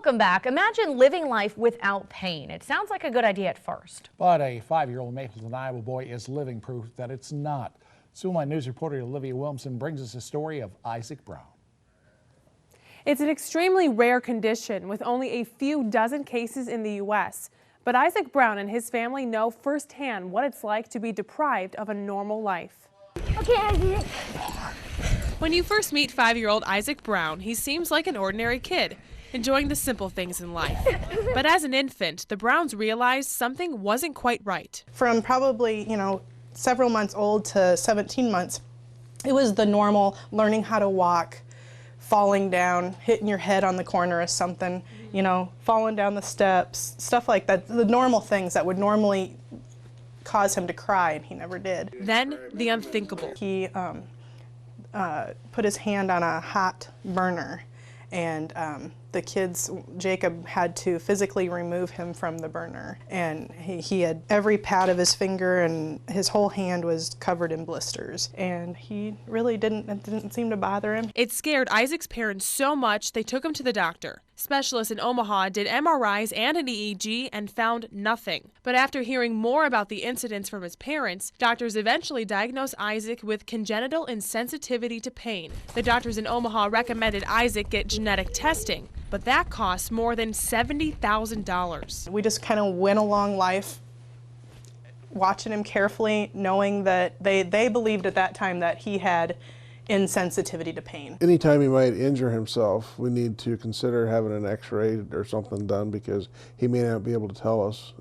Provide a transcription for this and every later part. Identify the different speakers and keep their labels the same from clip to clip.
Speaker 1: Welcome back. Imagine living life without pain. It sounds like a good idea at first.
Speaker 2: But a 5-year-old Mapleton, Iowa boy is living proof that it's not. Siouxland News reporter Olivia Williamson brings us a story of Isaac Brown.
Speaker 3: It's an extremely rare condition with only a few dozen cases in the U.S. But Isaac Brown and his family know firsthand what it's like to be deprived of a normal life.
Speaker 4: Okay, Isaac.
Speaker 3: When you first meet 5-year-old Isaac Brown, he seems like an ordinary kid, enjoying the simple things in life. But as an infant, the Browns realized something wasn't quite right.
Speaker 5: From probably, several months old to 17 months, it was the normal learning how to walk, falling down, hitting your head on the corner of something, falling down the steps, stuff like that, the normal things that would normally cause him to cry, and he never did.
Speaker 3: Then the unthinkable.
Speaker 5: He put his hand on a hot burner, and the kids, Jacob had to physically remove him from the burner, and he had every pad of his finger and his whole hand was covered in blisters, and it didn't seem to bother him.
Speaker 3: It scared Isaac's parents so much they took him to the doctor. Specialists in Omaha did MRIs and an EEG and found nothing. But after hearing more about the incidents from his parents, doctors eventually diagnosed Isaac with congenital insensitivity to pain. The doctors in Omaha recommended Isaac get genetic testing, but that costs more than $70,000.
Speaker 5: We just kind of went along life watching him carefully, knowing that they believed at that time that he had insensitivity to pain.
Speaker 6: Anytime he might injure himself, we need to consider having an x-ray or something done, because he may not be able to tell us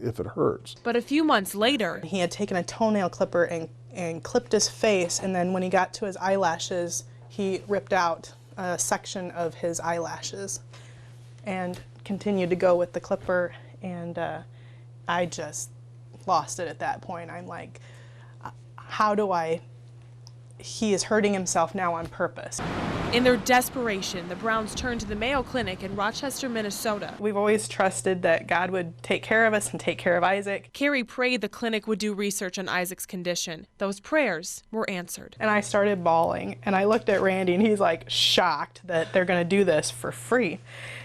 Speaker 6: if it hurts.
Speaker 3: But a few months later,
Speaker 5: he had taken a toenail clipper and clipped his face, and then when he got to his eyelashes, he ripped out a section of his eyelashes and continued to go with the clipper, and I just lost it at that point. I'm like, he is hurting himself now on purpose.
Speaker 3: In their desperation, the Browns turned to the Mayo Clinic in Rochester, Minnesota.
Speaker 5: We've always trusted that God would take care of us and take care of Isaac.
Speaker 3: Carrie prayed the clinic would do research on Isaac's condition. Those prayers were answered.
Speaker 5: And I started bawling, and I looked at Randy, and he's like shocked that they're going to do this for free.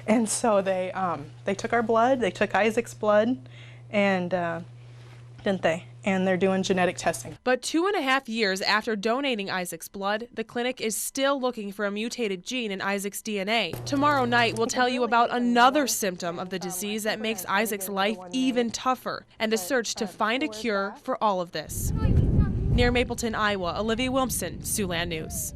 Speaker 5: And so they took our blood, they took Isaac's blood, and didn't they? And they're doing genetic testing.
Speaker 3: But 2.5 years after donating Isaac's blood, the clinic is still looking for a mutated gene in Isaac's DNA. Tomorrow night, we'll tell you about another symptom of the disease that makes Isaac's life even tougher, and a search to find a cure for all of this. Near Mapleton, Iowa, Olivia Williamson, Siouxland News.